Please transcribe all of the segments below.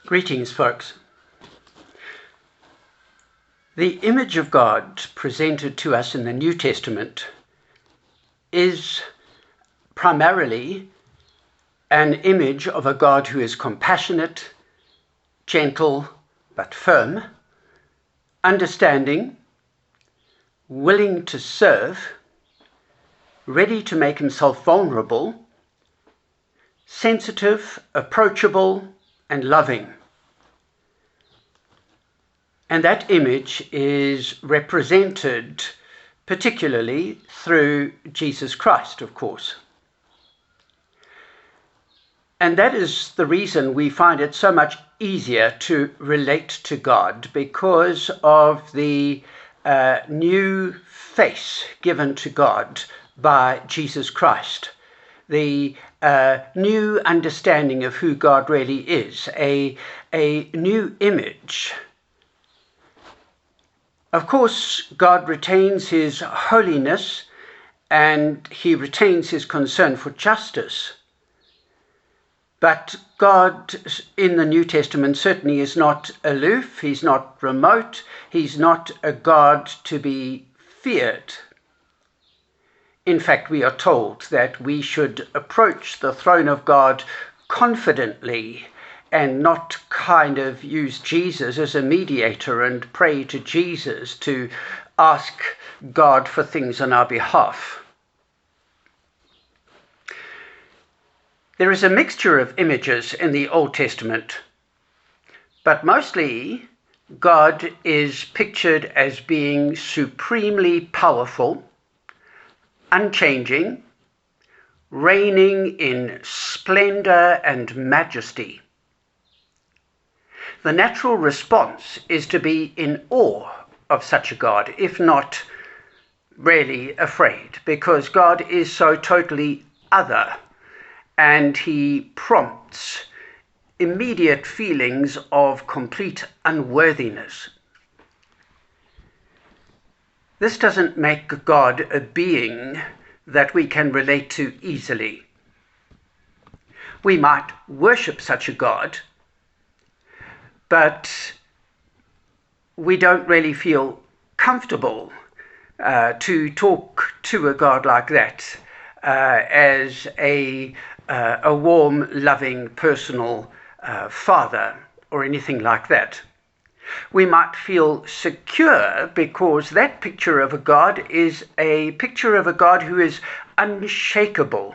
Greetings, folks. The image of God presented to us in the New Testament is primarily an image of a God who is compassionate, gentle, but firm, understanding, willing to serve, ready to make himself vulnerable, sensitive, approachable, and loving. And that image is represented particularly through Jesus Christ, of course. And that is the reason we find it so much easier to relate to God, because of the new face given to God by Jesus Christ, the new understanding of who God really is, a new image. Of course, God retains his holiness and he retains his concern for justice. But God in the New Testament certainly is not aloof, he's not remote, he's not a God to be feared. In fact, we are told that we should approach the throne of God confidently and not kind of use Jesus as a mediator and pray to Jesus to ask God for things on our behalf. There is a mixture of images in the Old Testament, but mostly God is pictured as being supremely powerful, unchanging, reigning in splendor and majesty. The natural response is to be in awe of such a God, if not really afraid, because God is so totally other, and he prompts immediate feelings of complete unworthiness. This doesn't make God a being that we can relate to easily. We might worship such a God, but we don't really feel comfortable to talk to a God like that as a warm, loving, personal father or anything like that. We might feel secure because that picture of a God is a picture of a God who is unshakable,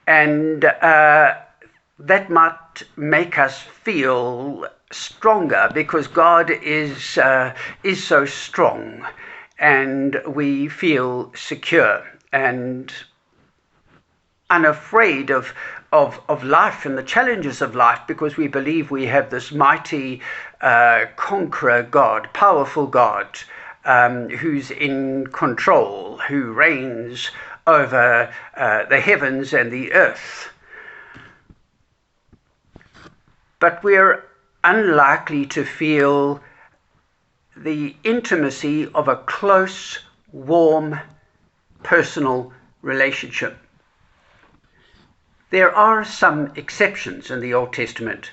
and that might make us feel stronger because God is so strong, and we feel secure and unafraid of life and the challenges of life, because we believe we have this mighty conqueror God, powerful God, who's in control, who reigns over the heavens and the earth. But we're unlikely to feel the intimacy of a close, warm, personal relationship. There are some exceptions in the Old Testament.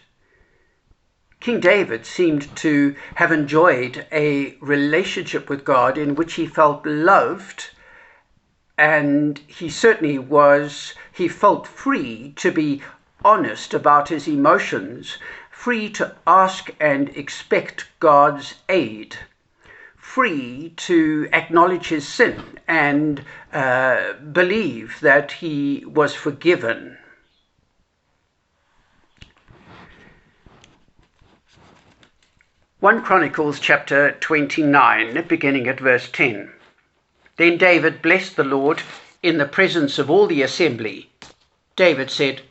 King David seemed to have enjoyed a relationship with God in which he felt loved, and he felt free to be honest about his emotions, free to ask and expect God's aid, free to acknowledge his sin and believe that he was forgiven. One Chronicles chapter 29, beginning at verse 10. Then David blessed the Lord in the presence of all the assembly. David said,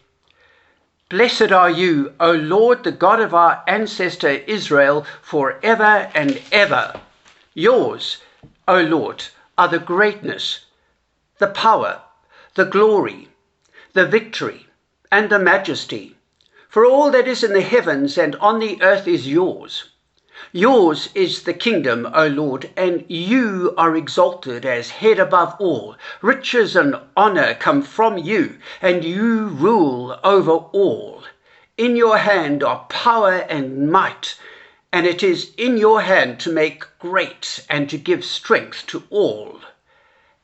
"Blessed are you, O Lord, the God of our ancestor Israel, forever and ever. Yours, O Lord, are the greatness, the power, the glory, the victory, and the majesty. For all that is in the heavens and on the earth is yours. Yours is the kingdom, O Lord, and you are exalted as head above all. Riches and honor come from you, and you rule over all. In your hand are power and might, and it is in your hand to make great and to give strength to all.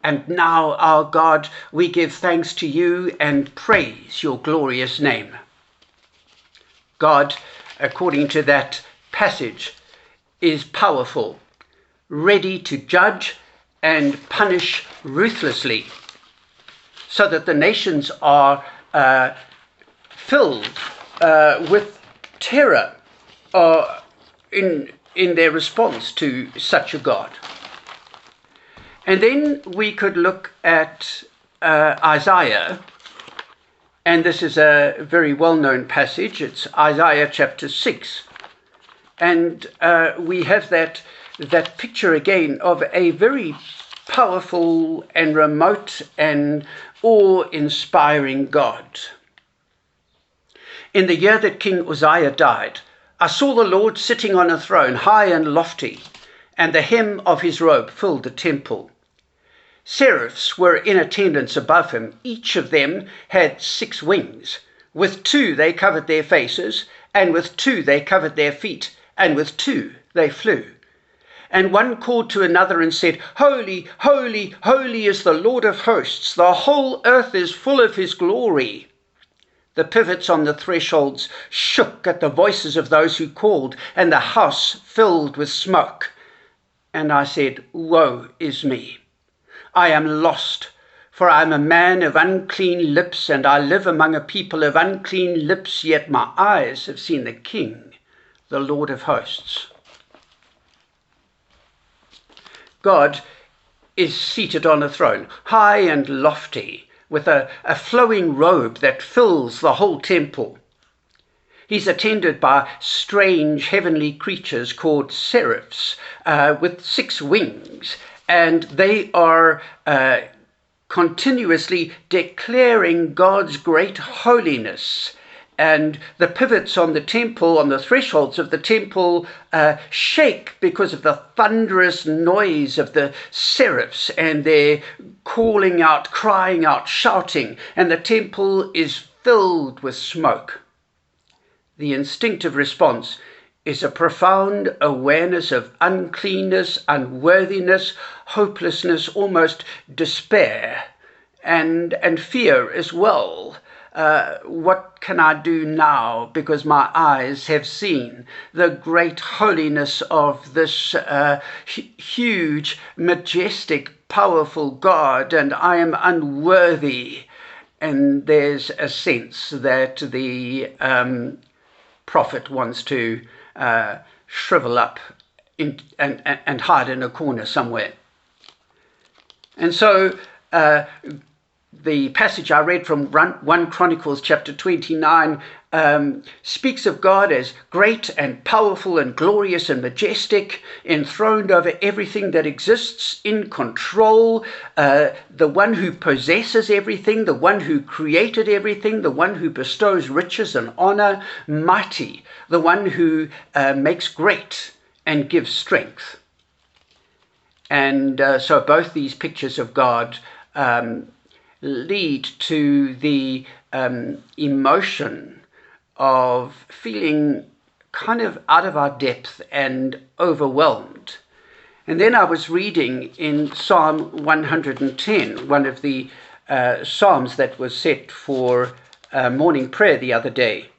And now, our God, we give thanks to you and praise your glorious name. God, according to that passage, is powerful, ready to judge and punish ruthlessly, so that the nations are filled with terror in their response to such a God. And then we could look at Isaiah, and this is a very well-known passage. It's Isaiah chapter 6. And we have that picture again of a very powerful and remote and awe-inspiring God. In the year that King Uzziah died, I saw the Lord sitting on a throne, high and lofty, and the hem of his robe filled the temple. Seraphs were in attendance above him. Each of them had 6 wings. With 2 they covered their faces, and with 2 they covered their feet, and with 2 they flew. And one called to another and said, Holy, holy, holy is the Lord of hosts. The whole earth is full of his glory. The pivots on the thresholds shook at the voices of those who called, and the house filled with smoke. And I said, Woe is me! I am lost, for I am a man of unclean lips, and I live among a people of unclean lips, yet my eyes have seen the King, the Lord of hosts. God is seated on a throne, high and lofty, with a flowing robe that fills the whole temple. He's attended by strange heavenly creatures called seraphs with 6 wings, and they are continuously declaring God's great holiness. And the pivots on the temple, on the thresholds of the temple, shake because of the thunderous noise of the seraphs, and they're calling out, crying out, shouting, and the temple is filled with smoke. The instinctive response is a profound awareness of uncleanness, unworthiness, hopelessness, almost despair, and fear as well. What can I do now, because my eyes have seen the great holiness of this huge, majestic, powerful God, and I am unworthy. And there's a sense that the prophet wants to shrivel up and hide in a corner somewhere. And so the passage I read from 1 Chronicles chapter 29 speaks of God as great and powerful and glorious and majestic, enthroned over everything that exists, in control, the one who possesses everything, the one who created everything, the one who bestows riches and honor, mighty, the one who makes great and gives strength. And so both these pictures of God lead to the emotion of feeling kind of out of our depth and overwhelmed. And then I was reading in Psalm 110, one of the psalms that was set for morning prayer the other day.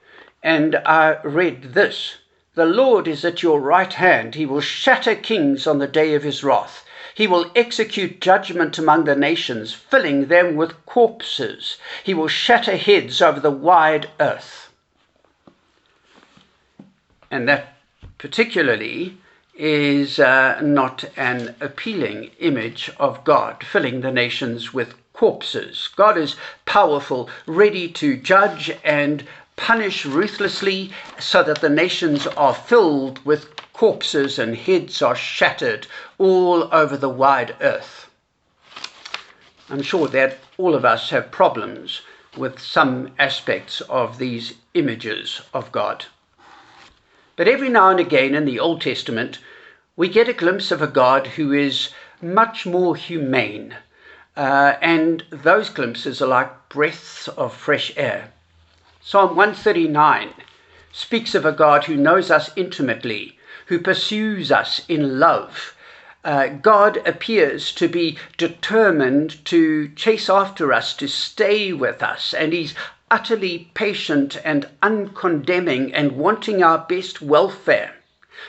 And I read this: The Lord is at your right hand. He will shatter kings on the day of his wrath. He will execute judgment among the nations, filling them with corpses. He will shatter heads over the wide earth. And that particularly is not an appealing image of God, filling the nations with corpses. God is powerful, ready to judge and punish ruthlessly, so that the nations are filled with corpses and heads are shattered all over the wide earth. I'm sure that all of us have problems with some aspects of these images of God. But every now and again in the Old Testament, we get a glimpse of a God who is much more humane. And those glimpses are like breaths of fresh air. Psalm 139 speaks of a God who knows us intimately, who pursues us in love. God appears to be determined to chase after us, to stay with us, and he's utterly patient and uncondemning and wanting our best welfare.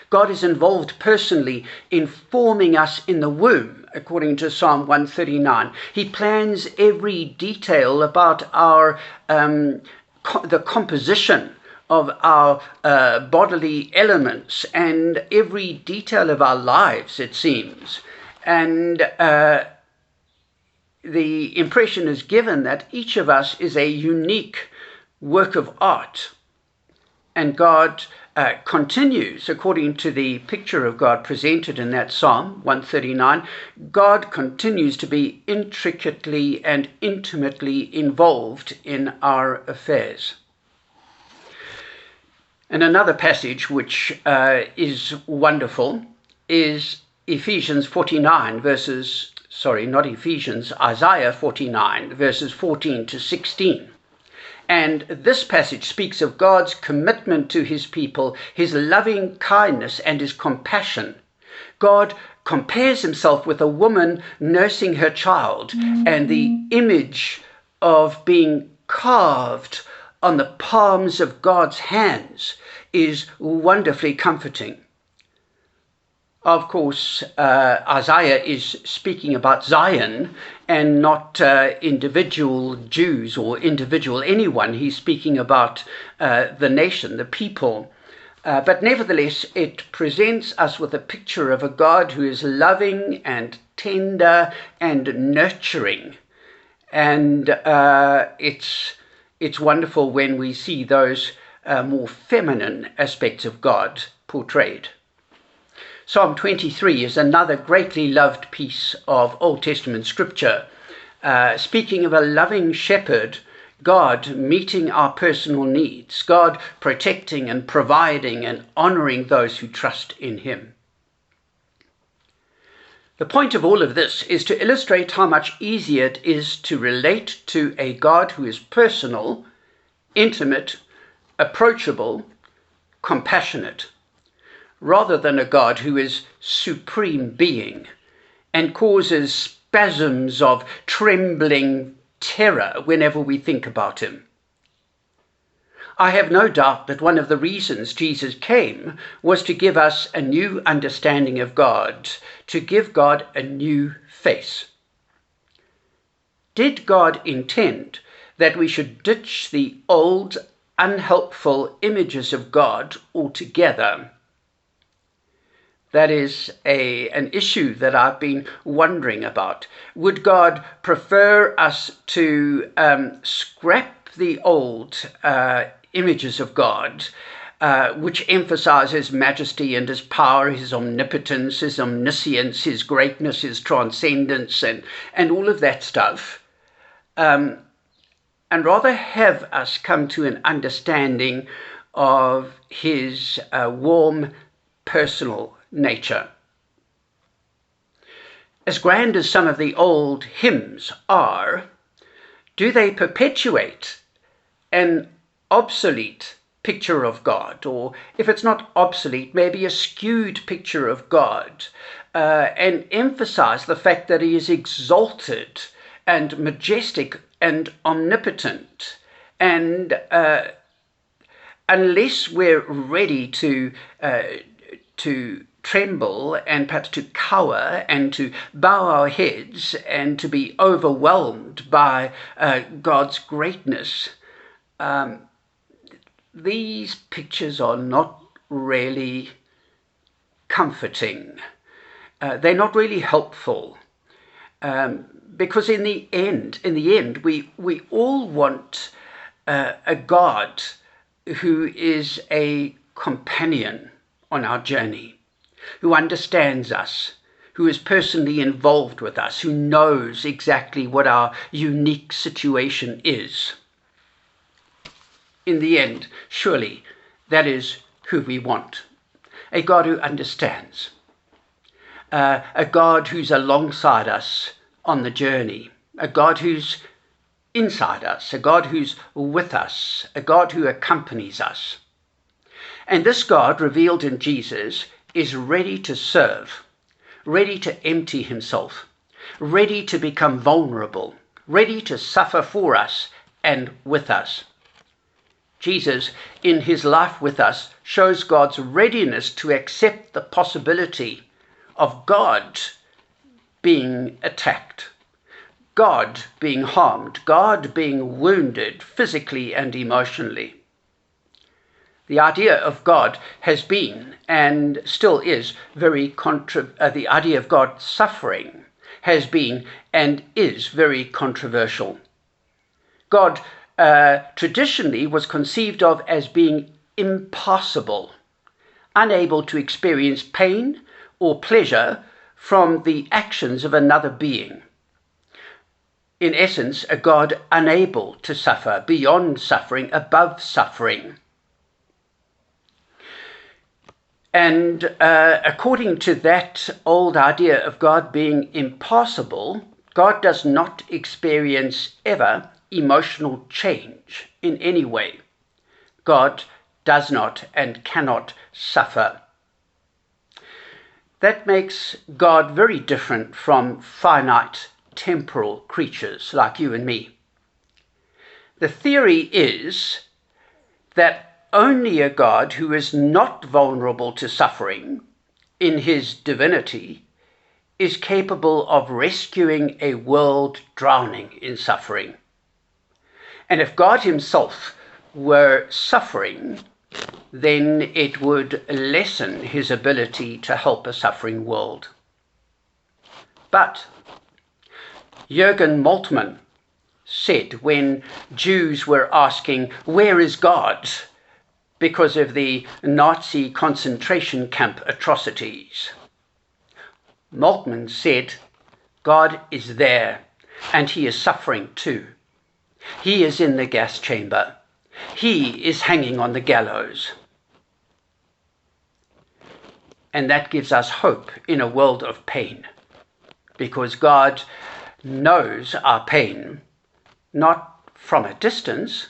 God is involved personally in forming us in the womb, according to Psalm 139. He plans every detail about our the composition of our bodily elements and every detail of our lives, it seems. And the impression is given that each of us is a unique work of art. And God continues, according to the picture of God presented in that Psalm 139, God continues to be intricately and intimately involved in our affairs. And another passage which is wonderful is Isaiah 49, verses 14 to 16. And this passage speaks of God's commitment to his people, his loving kindness and his compassion. God compares himself with a woman nursing her child, and the image of being carved on the palms of God's hands is wonderfully comforting. Of course, Isaiah is speaking about Zion and not individual Jews or individual anyone. He's speaking about the nation, the people. But nevertheless, it presents us with a picture of a God who is loving and tender and nurturing. And it's wonderful when we see those more feminine aspects of God portrayed. Psalm 23 is another greatly loved piece of Old Testament scripture, speaking of a loving shepherd, God meeting our personal needs, God protecting and providing and honoring those who trust in him. The point of all of this is to illustrate how much easier it is to relate to a God who is personal, intimate, approachable, compassionate, rather than a God who is supreme being and causes spasms of trembling terror whenever we think about him. I have no doubt that one of the reasons Jesus came was to give us a new understanding of God, to give God a new face. Did God intend that we should ditch the old, unhelpful images of God altogether? That is an issue that I've been wondering about. Would God prefer us to scrap the old images of God, which emphasize his majesty and his power, his omnipotence, his omniscience, his greatness, his transcendence, and all of that stuff, and rather have us come to an understanding of his warm, personal nature? As grand as some of the old hymns are, do they perpetuate an obsolete picture of God, or if it's not obsolete, maybe a skewed picture of God, and emphasize the fact that he is exalted and majestic and omnipotent? And unless we're ready to tremble and perhaps to cower and to bow our heads and to be overwhelmed by God's greatness, these pictures are not really comforting. They're not really helpful, because in the end, we all want a God who is a companion on our journey, who understands us, who is personally involved with us, who knows exactly what our unique situation is. In the end, surely that is who we want. A God who understands, a God who's alongside us on the journey, a God who's inside us, a God who's with us, a God who accompanies us. And this God, revealed in Jesus, is ready to serve, ready to empty himself, ready to become vulnerable, ready to suffer for us and with us. Jesus, in his life with us, shows God's readiness to accept the possibility of God being attacked, God being harmed, God being wounded physically and emotionally. The idea of God has been and still is the idea of God suffering has been and is very controversial. God traditionally was conceived of as being impassible, unable to experience pain or pleasure from the actions of another being. In essence, a God unable to suffer, beyond suffering, above suffering. And according to that old idea of God being impassible, God does not experience ever emotional change in any way. God does not and cannot suffer. That makes God very different from finite temporal creatures like you and me. The theory is that only a God who is not vulnerable to suffering in his divinity is capable of rescuing a world drowning in suffering. And if God himself were suffering, then it would lessen his ability to help a suffering world. But Jürgen Moltmann said when Jews were asking, "Where is God?" because of the Nazi concentration camp atrocities, Moltmann said, "God is there, and he is suffering too. He is in the gas chamber. He is hanging on the gallows." And that gives us hope in a world of pain, because God knows our pain, not from a distance,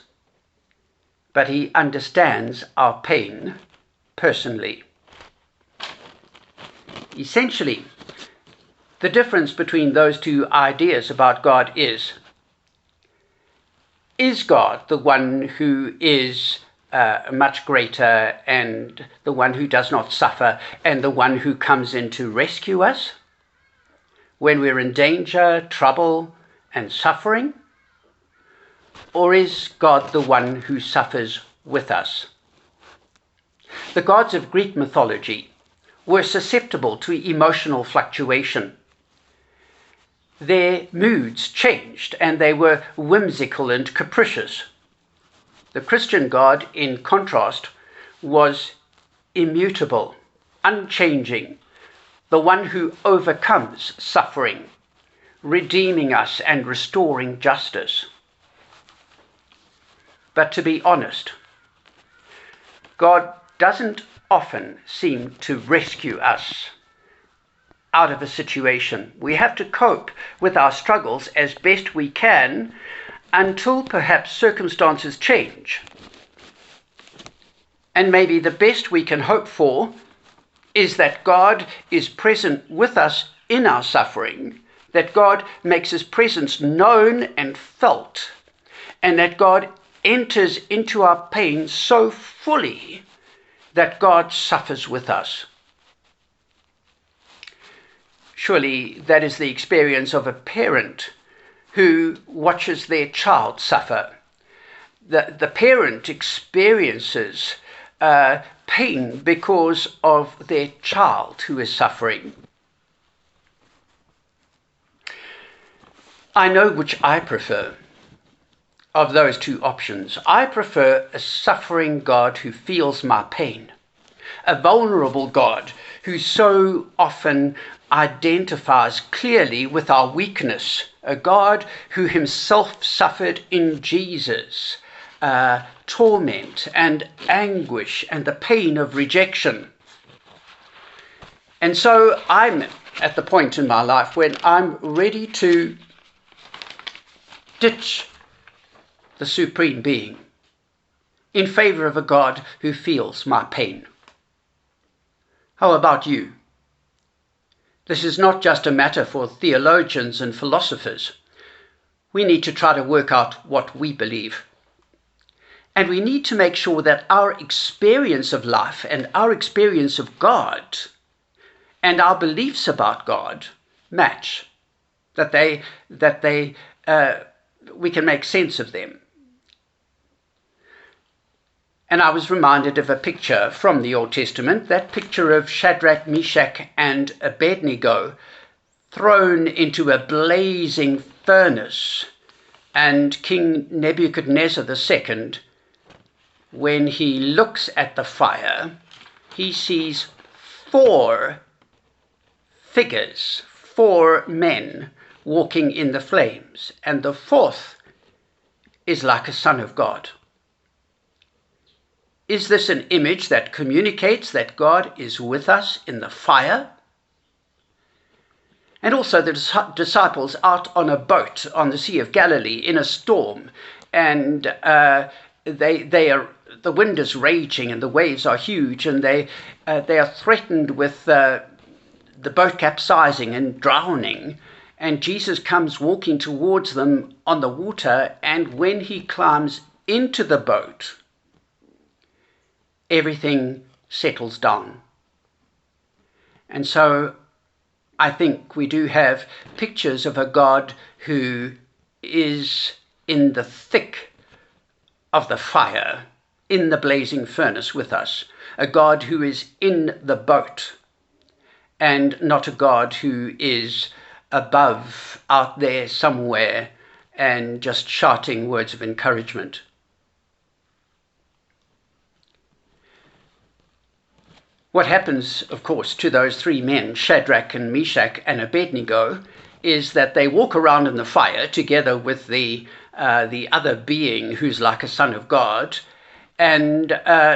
but he understands our pain personally. Essentially, the difference between those two ideas about God is God the one who is much greater and the one who does not suffer and the one who comes in to rescue us when we're in danger, trouble, and suffering? Or is God the one who suffers with us? The gods of Greek mythology were susceptible to emotional fluctuation. Their moods changed and they were whimsical and capricious. The Christian God, in contrast, was immutable, unchanging, the one who overcomes suffering, redeeming us and restoring justice. But to be honest, God doesn't often seem to rescue us out of a situation. We have to cope with our struggles as best we can until perhaps circumstances change. And maybe the best we can hope for is that God is present with us in our suffering, that God makes his presence known and felt, and that God enters into our pain so fully that God suffers with us. Surely that is the experience of a parent who watches their child suffer. The parent experiences pain because of their child who is suffering. I know which I prefer of those two options. I prefer a suffering God who feels my pain, a vulnerable God who so often identifies clearly with our weakness, a God who himself suffered in Jesus torment and anguish and the pain of rejection. And so I'm at the point in my life when I'm ready to ditch the Supreme Being, in favor of a God who feels my pain. How about you? This is not just a matter for theologians and philosophers. We need to try to work out what we believe. And we need to make sure that our experience of life and our experience of God and our beliefs about God match, we can make sense of them. And I was reminded of a picture from the Old Testament, that picture of Shadrach, Meshach, and Abednego thrown into a blazing furnace, and King Nebuchadnezzar II, when he looks at the fire, he sees 4 figures, 4 men walking in the flames, and the 4th is like a son of God. Is this an image that communicates that God is with us in the fire? And also the disciples out on a boat on the Sea of Galilee in a storm, and the wind is raging and the waves are huge, and they are threatened with the boat capsizing and drowning. And Jesus comes walking towards them on the water, and when he climbs into the boat, everything settles down. And so I think we do have pictures of a God who is in the thick of the fire, in the blazing furnace with us, a God who is in the boat, and not a God who is above, out there somewhere, and just shouting words of encouragement. What happens, of course, to those 3 men, Shadrach and Meshach and Abednego, is that they walk around in the fire together with the other being who's like a son of God, and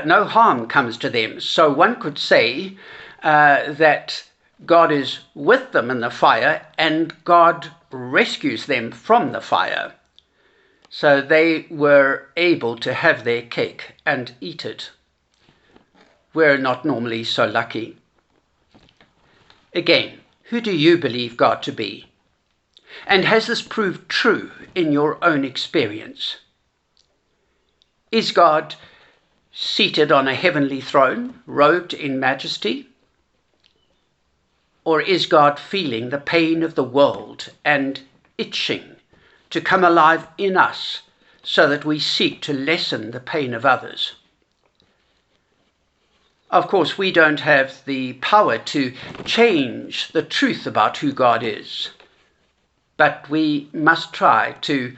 no harm comes to them. So one could say that God is with them in the fire, and God rescues them from the fire. So they were able to have their cake and eat it. We're not normally so lucky. Again, who do you believe God to be? And has this proved true in your own experience? Is God seated on a heavenly throne, robed in majesty? Or is God feeling the pain of the world and itching to come alive in us so that we seek to lessen the pain of others? Of course, we don't have the power to change the truth about who God is, but we must try to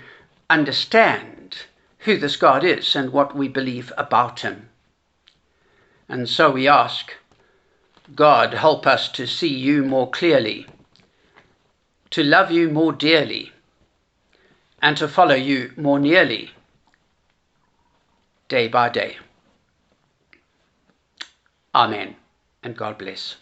understand who this God is and what we believe about him. And so we ask, God, help us to see you more clearly, to love you more dearly, and to follow you more nearly, day by day. Amen, and God bless.